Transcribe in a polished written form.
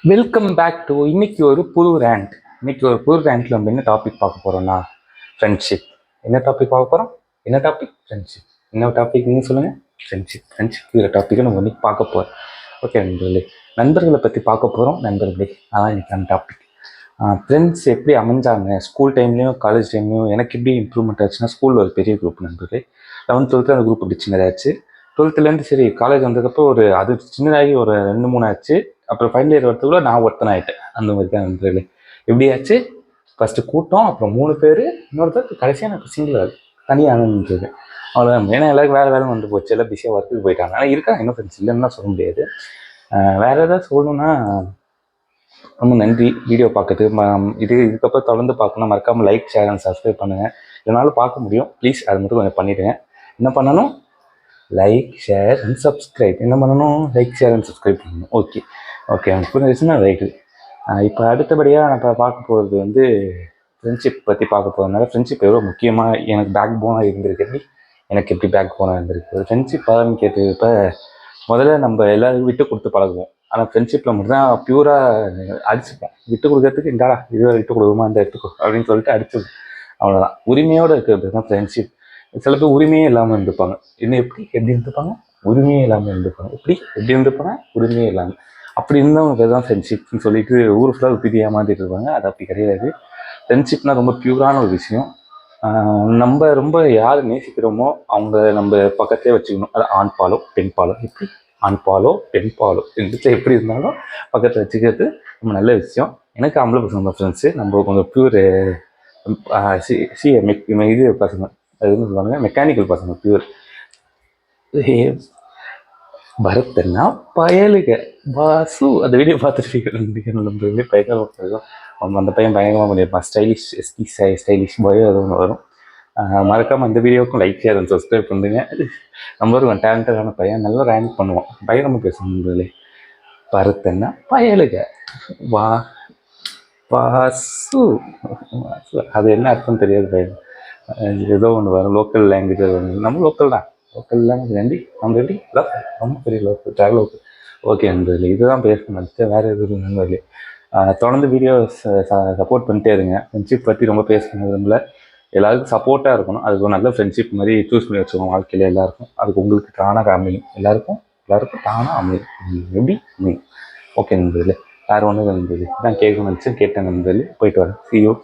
Welcome back to இன்னைக்கு ஒரு புது ரேண்ட். இன்னைக்கு ஒரு புது ரேண்ட்ல நம்ம என்ன டாபிக் பார்க்க போறோம்னா ஃப்ரெண்ட்ஷிப். என்ன டாபிக் பார்க்க போறோம்? என்ன டாபிக்? ஃப்ரெண்ட்ஷிப். என்ன டாபிக் நீங்க சொல்லுங்க? ஃப்ரெண்ட்ஷிப் டாப்பிக்கை நம்ம இன்னைக்கு பார்க்க போறோம். ஓகே நண்பர்களே, நண்பர்களை பற்றி பார்க்க போகிறோம். நண்பர்களே, அதான் இன்னைக்கான டாபிக். ஃப்ரெண்ட்ஸ் எப்படி அமைஞ்சாங்க ஸ்கூல் டைம்லேயும் காலேஜ் டைம்லேயும் எனக்கு எப்படி இம்ப்ரூவ்மெண்ட் ஆச்சுன்னா, ஸ்கூலில் ஒரு பெரிய குரூப் நண்பர்களே. 11th 12th அந்த குரூப் அப்படி சின்னதாச்சு. 12th சரி காலேஜ் வந்ததுக்கப்புறம் அது சின்னதாகி ஒரு 2 3 ஆச்சு. அப்புறம் ஃபைனல் இயர் வரத்துக்குள்ள நான் ஒருத்தன் ஆகிட்டேன். அந்த மாதிரி தான் நண்பர்களே. எப்படி ஆச்சு? ஃபஸ்ட்டு கூட்டம், அப்புறம் 3 பேர், இன்னொருத்தர் கடைசியாக எனக்கு சிங்கிள் ஆகுது, தனியாக நின்றுருக்கு. அவ்வளோதான். ஏன்னா எல்லாருக்கும் வேலை வந்து போச்சு, எல்லாம் பிஸியாக ஒர்க்குக்கு போயிட்டாங்க. ஆனால் இருக்காங்க இன்னும் ஃப்ரெண்ட்ஸ், இல்லைன்னு சொல்ல முடியாது. வேறு ஏதாவது சொல்லணுன்னா, ரொம்ப நன்றி வீடியோ பார்க்கறதுக்கு. இதுக்கப்புறம் தொடர்ந்து பார்க்கணும். மறக்காமல் லைக், ஷேர் அண்ட் சப்ஸ்கிரைப் பண்ணுங்கள். இதனால் பார்க்க முடியும், ப்ளீஸ் அது மட்டும் கொஞ்சம் பண்ணிவிடுங்க. என்ன பண்ணணும்? Like, share and subscribe. என்ன பண்ணணும்? லைக், ஷேர் அண்ட் சப்ஸ்கிரைப் பண்ணணும். ஓகே எனக்கு புரிஞ்சிச்சுன்னா ரைட்டு. இப்போ அடுத்தபடியாக நம்ம பார்க்க போகிறது ஃப்ரெண்ட்ஷிப் பற்றி பார்க்க போகிறதுனால, ஃப்ரெண்ட்ஷிப் எவ்வளோ முக்கியமாக எனக்கு பேக் போனாக இருந்திருக்கு, எனக்கு எப்படி பேக் போனாக இருந்திருக்கு. ஃப்ரெண்ட்ஷிப் ஆரம்பிக்கிறது இப்போ முதல்ல நம்ம எல்லோரும் விட்டு கொடுத்து பழகுவோம். ஆனால் ஃப்ரெண்ட்ஷிப்பில் மட்டும்தான் பியூராக அடிச்சுப்போம். விட்டு கொடுக்கறதுக்கு இந்தாடா இது விட்டு கொடுக்குமா இந்த எடுத்துக்கோ அப்படின்னு சொல்லிட்டு அடிச்சுடும். அவ்வளோதான். உரிமையோடு இருக்கிறது தான் ஃப்ரெண்ட்ஷிப். சில பேர் உரிமையே இல்லாமல் இருந்துப்பாங்க. இன்னும் எப்படி இருந்துப்பாங்க? உரிமையே இல்லாமல் இருந்துப்பாங்க. எப்படி இருந்துப்பாங்க? உரிமையே இல்லாமல். அப்படி இருந்தவங்க பேர் தான் ஃப்ரெண்ட்ஷிப்னு சொல்லிட்டு ஊர் ஃபுல்லாக பிடி ஏமாற்றிட்டு இருப்பாங்க. அது அப்படி கிடையாது. ஃப்ரெண்ட்ஷிப்னால் ரொம்ப பியூரான ஒரு விஷயம். நம்ம ரொம்ப யார் நேசிக்கிறோமோ அவங்க நம்ம பக்கத்தே வச்சுக்கணும். அது ஆண் பாலோ பெண் பாலோ, எப்படி ஆண் பாலோ பெண் பாலோ ரெண்டுத்துல எப்படி இருந்தாலும் பக்கத்தில் வச்சுக்கிறது ரொம்ப நல்ல விஷயம். எனக்கு ஆம்பளை பசங்க ஃப்ரெண்ட்ஸு. நம்ம கொஞ்சம் பியூர் இது பசங்க, அது என்ன சொல்லுவாங்க, மெக்கானிக்கல் பசங்க, பியூர். பரத்னா பயலுக வாசு அந்த வீடியோ பார்த்துட்டு பயங்கரமாக அந்த பையன் பயங்கரமாக பண்ணியிருப்பான். ஸ்டைலிஷ் பாயோ அது ஒன்று வரும். மறக்காமல் அந்த வீடியோவுக்கும் லைக், ஷேர் அண்ட் சப்ஸ்கிரைப் பண்ணுங்க. நம்ம ஒரு டேலண்டடான பையன், நல்லா ரேங்க் பண்ணுவான், பயங்கரமாக பேசணுங்களே. பரத்னா பயலுக வாசு அது என்ன அர்த்தம் தெரியாது பையன். ஏதோ ஒன்று வரும், லோக்கல் லாங்குவேஜ் வரும். நம்ம லோக்கல் தான், லோக்கல் லாங்குவேஜ் நன்றி. நம்ம எப்படி ரொம்ப பெரிய லோக்கல் ட்ராவல் லோக்கல். ஓகே நண்பர்களே, இதுதான் பேசணும். அடுத்து வேறு எதுவும் நண்பர்களே. தொடர்ந்து வீடியோஸ் சப்போர்ட் பண்ணிட்டே இருங்க. ஃப்ரெண்ட்ஷிப் பற்றி ரொம்ப பேசணும் விரும்பல. எல்லாருக்கும் சப்போர்ட்டாக இருக்கணும். அதுக்கு ஒரு நல்ல ஃப்ரெண்ட்ஷிப் மாதிரி சூஸ் பண்ணி வச்சுக்கோங்க வாழ்க்கையில். எல்லாருக்கும் அதுக்கு உங்களுக்கு தானாக அமையும். எல்லாருக்கும் தானாக அமையும். எப்படி அமையும்? ஓகே நண்பர்களே, வேறு ஒன்றும் நண்பர்களே தான் கேட்கணும்னு நினச்சி கேட்டேன் நண்பர்களே. போயிட்டு வரேன். See you.